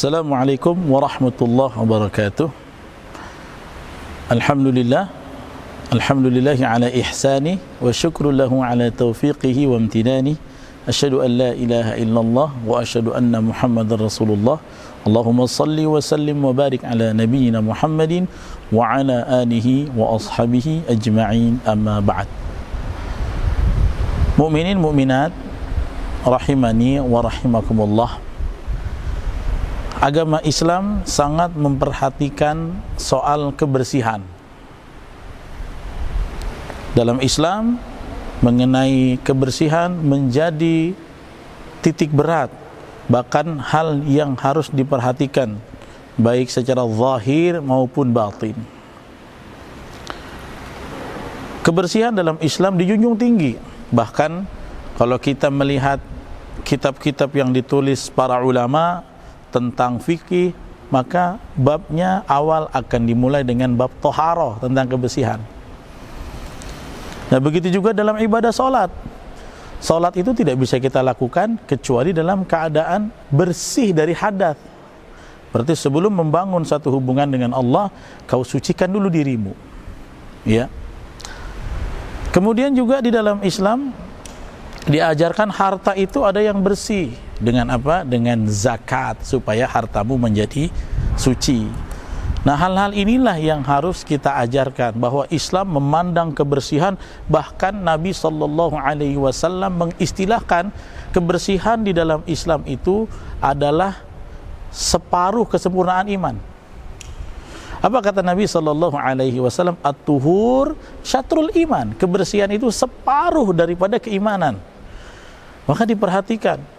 Assalamualaikum warahmatullahi wabarakatuh. Alhamdulillah Alhamdulillahi ala ihsani wa syukru lahu ala taufiqihi wa amtinani. Asyhadu an la ilaha illallah wa asyhadu anna Muhammadar Rasulullah. Allahumma salli wa sallim wa barik ala nabiyyina Muhammadin wa ala alihi wa ashabihi ajma'in, amma ba'd. Mukminin mukminat rahimani wa rahimakumullah. Agama Islam sangat memperhatikan soal kebersihan. Dalam Islam, mengenai kebersihan menjadi titik berat, bahkan hal yang harus diperhatikan baik secara zahir maupun batin. Kebersihan dalam Islam dijunjung tinggi. Bahkan kalau kita melihat kitab-kitab yang ditulis para ulama tentang fikih, maka babnya awal akan dimulai dengan bab thaharah, tentang kebersihan. Nah, begitu juga dalam ibadah salat. Salat itu tidak bisa kita lakukan kecuali dalam keadaan bersih dari hadas. Berarti sebelum membangun satu hubungan dengan Allah, kau sucikan dulu dirimu. Ya. Kemudian juga di dalam Islam diajarkan harta itu ada yang bersih. Dengan apa? Dengan zakat, supaya hartamu menjadi suci. Nah, hal-hal inilah yang harus kita ajarkan, bahwa Islam memandang kebersihan. Bahkan Nabi SAW mengistilahkan kebersihan di dalam Islam itu adalah separuh kesempurnaan iman. Apa kata Nabi SAW? At-tuhur syatrul iman. Kebersihan itu separuh daripada keimanan. Maka diperhatikan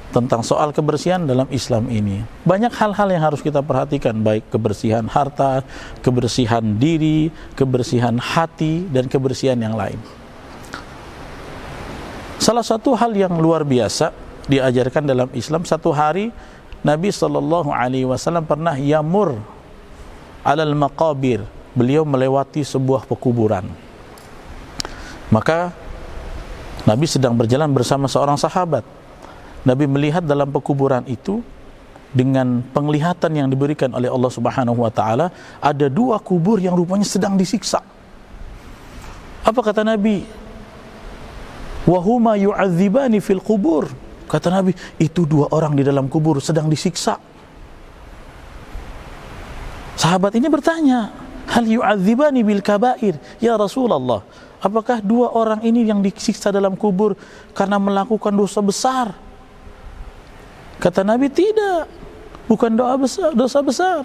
tentang soal kebersihan dalam Islam ini. Banyak hal-hal yang harus kita perhatikan, baik kebersihan harta, kebersihan diri, kebersihan hati, dan kebersihan yang lain. Salah satu hal yang luar biasa diajarkan dalam Islam, satu hari Nabi SAW pernah yamur alal maqabir, beliau melewati sebuah pekuburan. Maka Nabi sedang berjalan bersama seorang sahabat. Nabi melihat dalam pekuburan itu, dengan penglihatan yang diberikan oleh Allah Subhanahu wa taala, ada dua kubur yang rupanya sedang disiksa. Apa kata Nabi? Wa huma yu'adzibani fil qubur. Kata Nabi, itu dua orang di dalam kubur sedang disiksa. Sahabat ini bertanya, hal yu'adzibani bil kabair ya Rasulullah? Apakah dua orang ini yang disiksa dalam kubur karena melakukan dosa besar? Kata Nabi, tidak, bukan dosa besar.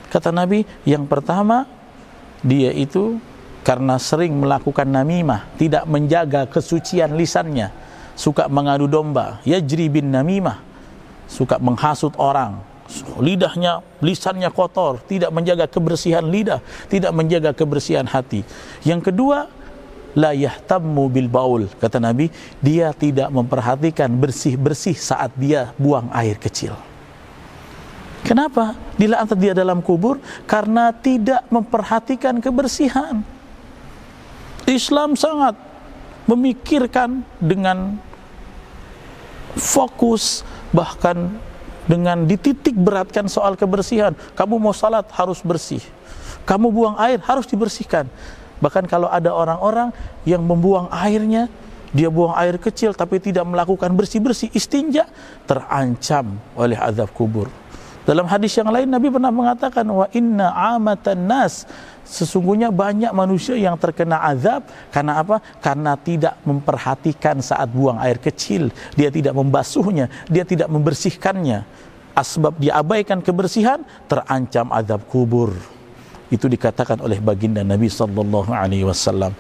Kata Nabi, yang pertama, dia itu karena sering melakukan namimah, tidak menjaga kesucian lisannya, suka mengadu domba, yajri bin namimah, suka menghasut orang, lidahnya, lisannya kotor, tidak menjaga kebersihan lidah, tidak menjaga kebersihan hati. Yang kedua, la yahtammu bil baul. Kata Nabi, dia tidak memperhatikan bersih-bersih saat dia buang air kecil. Kenapa? Dilaknat dia dalam kubur karena tidak memperhatikan kebersihan. Islam sangat memikirkan dengan fokus, bahkan dengan dititik beratkan soal kebersihan. Kamu mau salat harus bersih, kamu buang air harus dibersihkan. Bahkan kalau ada orang-orang yang membuang airnya, dia buang air kecil tapi tidak melakukan bersih-bersih, istinja, terancam oleh azab kubur. Dalam hadis yang lain Nabi pernah mengatakan, wa inna amatan nas, sesungguhnya banyak manusia yang terkena azab karena apa? Karena tidak memperhatikan saat buang air kecil, dia tidak membasuhnya, dia tidak membersihkannya. Asbab dia abaikan kebersihan, terancam azab kubur. Itu dikatakan oleh baginda Nabi SAW.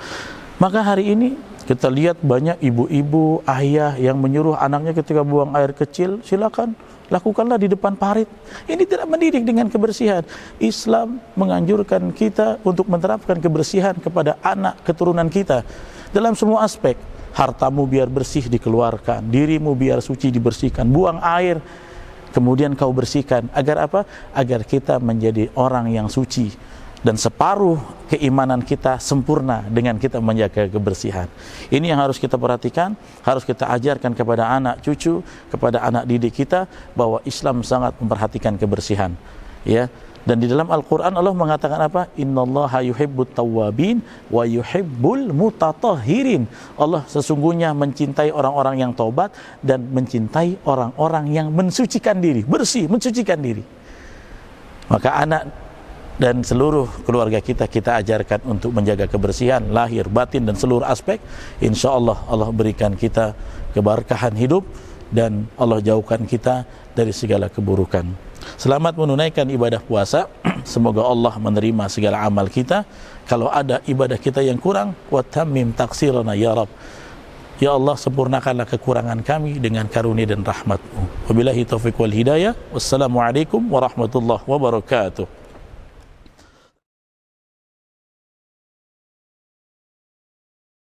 Maka hari ini kita lihat banyak ibu-ibu, ayah yang menyuruh anaknya ketika buang air kecil, silakan lakukanlah di depan parit. Ini tidak mendidik dengan kebersihan. Islam menganjurkan kita untuk menerapkan kebersihan kepada anak keturunan kita dalam semua aspek. Hartamu biar bersih dikeluarkan, dirimu biar suci dibersihkan, buang air kemudian kau bersihkan. Agar apa? Agar kita menjadi orang yang suci. dan separuh keimanan kita sempurna dengan kita menjaga kebersihan. Ini yang harus kita perhatikan, harus kita ajarkan kepada anak cucu, kepada anak didik kita, bahwa Islam sangat memperhatikan kebersihan. Ya, dan di dalam Al-Quran Allah mengatakan apa? Innallaha yuhibbut tawwabin wa yuhibbul mutatahhirin. Allah sesungguhnya mencintai orang-orang yang taubat dan mencintai orang-orang yang mensucikan diri, bersih, mensucikan diri. Maka anak dan seluruh keluarga kita ajarkan untuk menjaga kebersihan lahir, batin, dan seluruh aspek. Insya Allah Allah berikan kita keberkahan hidup dan Allah jauhkan kita dari segala keburukan. Selamat menunaikan ibadah puasa. Semoga Allah menerima segala amal kita. Kalau ada ibadah kita yang kurang, wa tammim taqsirana ya Rabb. Ya Allah, sempurnakanlah kekurangan kami dengan karunia dan rahmat-Mu. Wabillahi taufiq wal hidayah. Wassalamualaikum warahmatullahi wabarakatuh.